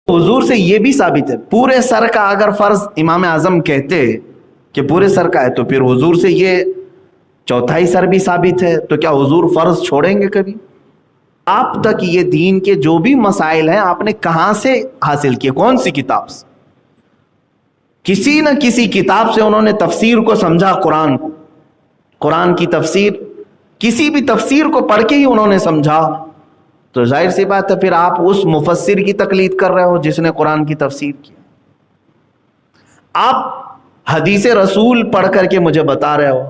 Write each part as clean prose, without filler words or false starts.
حضور سے یہ بھی ثابت ہے پورے سر کا اگر فرض امام اعظم کہتے کہ پورے سر کا ہے تو پھر حضور سے یہ چوتھائی سر بھی ثابت ہے، تو کیا حضور فرض چھوڑیں گے کبھی؟ آپ تک یہ دین کے جو بھی مسائل ہیں آپ نے کہاں سے حاصل کیے؟ کون سی کتاب سے؟ کسی نہ کسی کتاب سے انہوں نے تفسیر کو سمجھا، قرآن کی تفسیر، کسی بھی تفسیر کو پڑھ کے ہی انہوں نے سمجھا، تو ظاہر سی بات ہے پھر آپ اس مفسر کی تقلید کر رہے ہو جس نے قرآن کی تفسیر کی۔ آپ حدیث رسول پڑھ کر کے مجھے بتا رہے ہو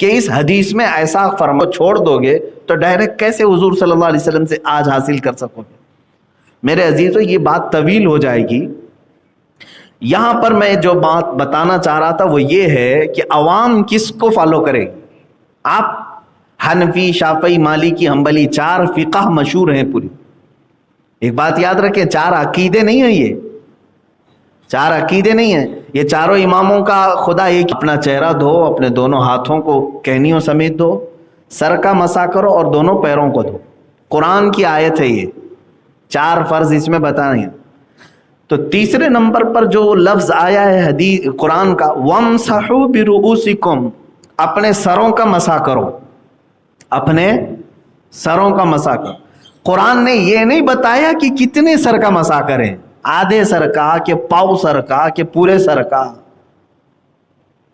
کہ اس حدیث میں ایسا فرما چھوڑ دو گے تو ڈائریکٹ کیسے حضور صلی اللہ علیہ وسلم سے آج حاصل کر سکو گے؟ میرے عزیزو یہ بات طویل ہو جائے گی، یہاں پر میں جو بات بتانا چاہ رہا تھا وہ یہ ہے کہ عوام کس کو فالو کرے؟ آپ حنفی، شافعی، مالکی، حنبلی، 4 فقہ مشہور ہیں پوری۔ ایک بات یاد رکھیں، 4 عقیدے نہیں ہیں، یہ 4 عقیدے نہیں ہیں، یہ چاروں اماموں کا خدا ایک۔ اپنا چہرہ دھو، اپنے دونوں ہاتھوں کو کہنیوں سمیت دھو، سر کا مسح کرو اور دونوں پیروں کو دھو۔ قرآن کی آیت ہے یہ، 4 فرض اس میں بتانے ہیں۔ تو تیسرے نمبر پر جو لفظ آیا ہے حدیث قرآن کا، وَامْسَحُوا بِرُؤُوسِكُمْ، اپنے سروں کا مسح کرو، اپنے سروں کا مسح کرو۔ قرآن نے یہ نہیں بتایا کہ کتنے سر کا مسح کریں، آدھے سر کا کہ پاؤ سر کا کہ پورے سر کا،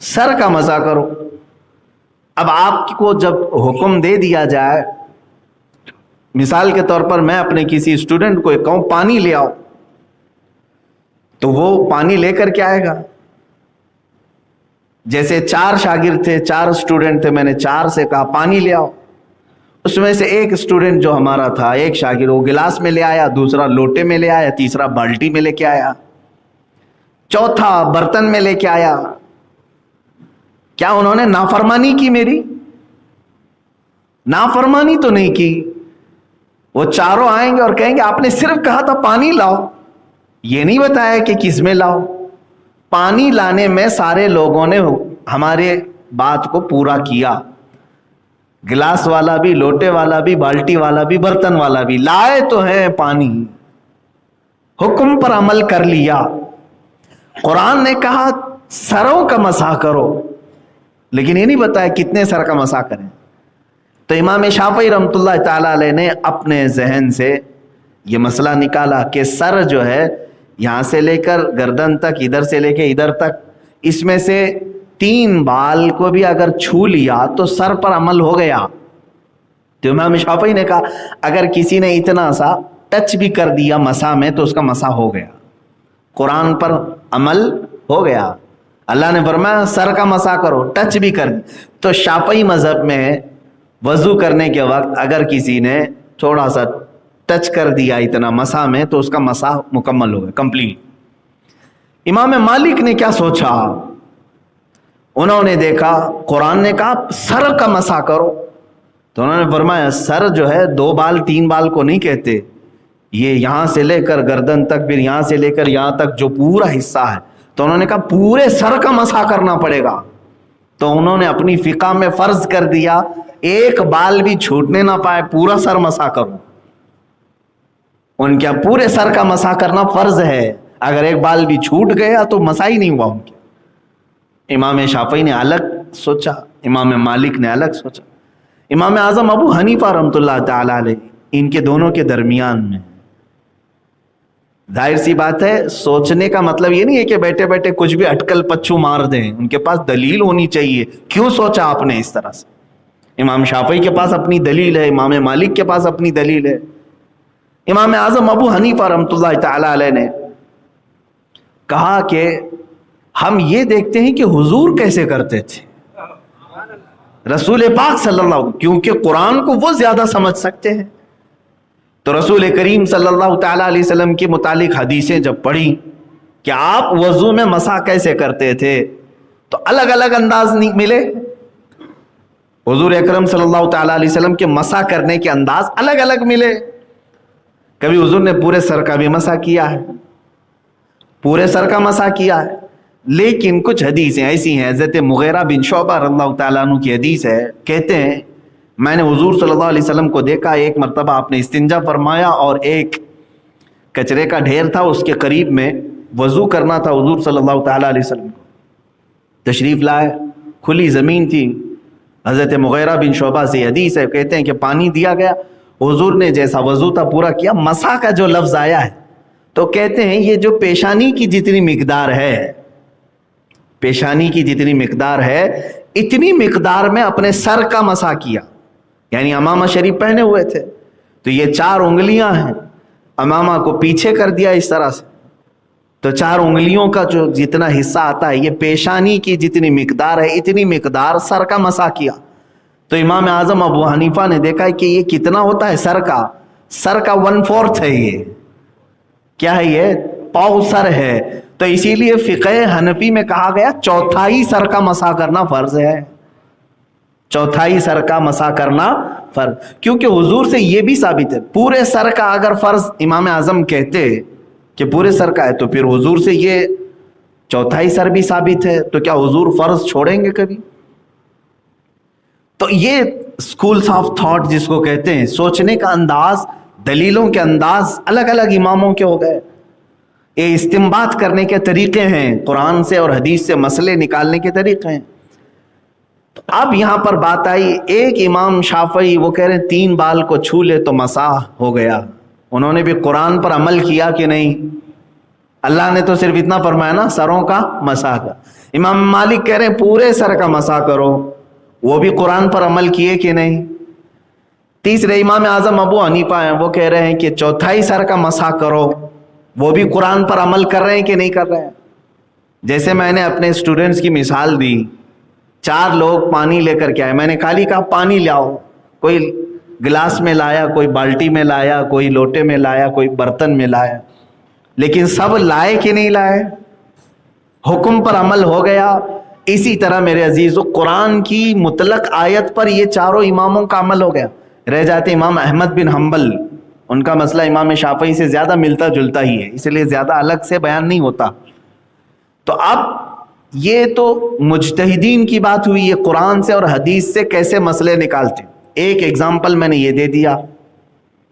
سر کا مسح کرو۔ اب آپ کو جب حکم دے دیا جائے، مثال کے طور پر میں اپنے کسی اسٹوڈنٹ کو کہوں پانی لے آؤ، تو وہ پانی لے کر کے آئے گا۔ جیسے 4 شاگرد تھے، 4 اسٹوڈنٹ تھے، میں نے 4 سے کہا پانی لے آؤ، اس میں سے ایک اسٹوڈنٹ جو ہمارا تھا، ایک شاگرد، وہ گلاس میں لے آیا، دوسرا لوٹے میں لے آیا، تیسرا بالٹی میں لے کے آیا، چوتھا برتن میں لے کے آیا۔ کیا انہوں نے نافرمانی کی؟ میری نافرمانی تو نہیں کی۔ وہ چاروں آئیں گے اور کہیں گے آپ نے صرف کہا تھا پانی لاؤ، یہ نہیں بتایا کہ کس میں لاؤ۔ پانی لانے میں سارے لوگوں نے ہمارے بات کو پورا کیا، گلاس والا بھی، لوٹے والا بھی، بالٹی والا بھی، برتن والا بھی، لائے تو ہے پانی، حکم پر عمل کر لیا۔ قرآن نے کہا سروں کا مسح کرو، لیکن یہ نہیں بتایا کتنے سر کا مسح کریں۔ تو امام شافعی رحمۃ اللہ تعالی علیہ نے اپنے ذہن سے یہ مسئلہ نکالا کہ سر جو ہے یہاں سے لے کر گردن تک، ادھر سے لے کے ادھر تک، اس میں سے 3 بال کو بھی اگر چھو لیا تو سر پر عمل ہو گیا۔ تو امام شافعی نے کہا اگر کسی نے اتنا سا ٹچ بھی کر دیا مسح میں تو اس کا مسح ہو گیا، قرآن پر عمل ہو گیا۔ اللہ نے فرمایا سر کا مسح کرو، ٹچ بھی کر دی۔ تو شافعی مذہب میں وضو کرنے کے وقت اگر کسی نے تھوڑا سا ٹچ کر دیا اتنا مسح میں تو اس کا مسح مکمل ہو گیا، کمپلیٹ۔ امام مالک نے کیا سوچا؟ انہوں نے دیکھا قرآن نے کہا سر کا مسح کرو، تو انہوں نے فرمایا سر جو ہے 2 بال 3 بال کو نہیں کہتے، یہ یہاں سے لے کر گردن تک، پھر یہاں سے لے کر یہاں تک جو پورا حصہ ہے، تو انہوں نے کہا پورے سر کا مسح کرنا پڑے گا۔ تو انہوں نے اپنی فقہ میں فرض کر دیا ایک بال بھی چھوٹنے نہ پائے، پورا سر مسح کرو۔ ان کے پورے سر کا مسح کرنا فرض ہے، اگر ایک بال بھی چھوٹ گیا تو مسح ہی نہیں ہوا ان کے۔ امام شافعی نے الگ سوچا، امام مالک نے الگ سوچا، امام اعظم ابو حنیفہ رحمۃ اللہ تعالی علیہ ان کے دونوں کے درمیان میں۔ ظاہر سی بات ہے سوچنے کا مطلب یہ نہیں ہے کہ بیٹھے بیٹھے کچھ بھی اٹکل پچھو مار دیں، ان کے پاس دلیل ہونی چاہیے، کیوں سوچا آپ نے اس طرح سے۔ امام شافعی کے پاس اپنی دلیل ہے، امام مالک کے پاس اپنی دلیل ہے۔ امام اعظم ابو حنیفہ رحمۃ اللہ تعالی علیہ نے کہا کہ ہم یہ دیکھتے ہیں کہ حضور کیسے کرتے تھے، رسول پاک صلی اللہ علیہ وسلم، کیونکہ قرآن کو وہ زیادہ سمجھ سکتے ہیں۔ تو رسول کریم صلی اللہ تعالی علیہ وسلم کے متعلق حدیثیں جب پڑھی کہ آپ وضو میں مسح کیسے کرتے تھے، تو الگ الگ انداز ملے۔ حضور اکرم صلی اللہ تعالی علیہ وسلم کے مسح کرنے کے انداز الگ الگ ملے۔ کبھی حضور نے پورے سر کا بھی مسح کیا ہے، پورے سر کا مسح کیا ہے، لیکن کچھ حدیثیں ایسی ہیں، حضرت مغیرہ بن شعبہ رضی اللہ تعالیٰ عنہ کی حدیث ہے، کہتے ہیں میں نے حضور صلی اللہ علیہ وسلم کو دیکھا، ایک مرتبہ آپ نے استنجا فرمایا اور ایک کچرے کا ڈھیر تھا, اس کے قریب میں وضو کرنا تھا حضور صلی اللہ تعالیٰ علیہ وسلم کو. تشریف لائے, کھلی زمین تھی. حضرت مغیرہ بن شعبہ سے حدیث ہے, کہتے ہیں کہ پانی دیا گیا, حضور نے جیسا وضو تھا پورا کیا. مسا کا جو لفظ آیا ہے تو کہتے ہیں یہ جو پیشانی کی جتنی مقدار ہے, پیشانی کی جتنی مقدار ہے اتنی مقدار میں اپنے سر کا مسا کیا. یعنی امامہ شریف پہنے ہوئے تھے تو یہ 4 انگلیاں ہیں, امامہ کو پیچھے کر دیا اس طرح سے, تو 4 انگلیوں کا جو جتنا حصہ آتا ہے یہ پیشانی کی جتنی مقدار ہے اتنی مقدار سر کا مسا کیا. تو امام اعظم ابو حنیفہ نے دیکھا کہ یہ کتنا ہوتا ہے سر کا 1/4 ہے. یہ کیا ہے, یہ پاؤ سر ہے. تو اسی لیے فقہ حنفی میں کہا گیا 1/4 سر کا مسا کرنا فرض ہے. 1/4 سر کا مسا کرنا فرض, کیونکہ حضور سے یہ بھی ثابت ہے. پورے سر کا اگر فرض امام اعظم کہتے کہ پورے سر کا ہے تو پھر حضور سے یہ 1/4 سر بھی ثابت ہے, تو کیا حضور فرض چھوڑیں گے کبھی؟ تو یہ اسکولس آف تھاٹ جس کو کہتے ہیں, سوچنے کا انداز, دلیلوں کے انداز الگ الگ اماموں کے ہو گئے. یہ استنباط کرنے کے طریقے ہیں, قرآن سے اور حدیث سے مسئلے نکالنے کے طریقے ہیں. تو اب یہاں پر بات آئی, ایک امام شافعی وہ کہہ رہے ہیں 3 بال کو چھو لے تو مسح ہو گیا. انہوں نے بھی قرآن پر عمل کیا کہ نہیں؟ اللہ نے تو صرف اتنا فرمایا نا, سروں کا مسح کا. امام مالک کہہ رہے ہیں پورے سر کا مسح کرو, وہ بھی قرآن پر عمل کیے کہ نہیں؟ تیسرے امام اعظم ابو حنیفہ ہیں, وہ کہہ رہے ہیں کہ 1/4 سر کا مسح کرو, وہ بھی قرآن پر عمل کر رہے ہیں کہ نہیں کر رہے ہیں؟ جیسے میں نے اپنے اسٹوڈنٹس کی مثال دی, 4 لوگ پانی لے کر کے آئے, میں نے خالی کہا پانی لاؤ, کوئی گلاس میں لایا, کوئی بالٹی میں لایا, کوئی لوٹے میں لایا, کوئی برتن میں لایا, لیکن سب لائے کہ نہیں لائے؟ حکم پر عمل ہو گیا. اسی طرح میرے عزیزو قرآن کی مطلق آیت پر یہ 4 اماموں کا عمل ہو گیا. رہ جاتے امام احمد بن حنبل, ان کا مسئلہ امام شافعی سے زیادہ ملتا جلتا ہی ہے, اس لیے زیادہ الگ سے بیان نہیں ہوتا. تو اب یہ تو مجتہدین کی بات ہوئی, یہ قرآن سے اور حدیث سے کیسے مسئلے نکالتے. ایک ایگزامپل میں نے یہ دے دیا,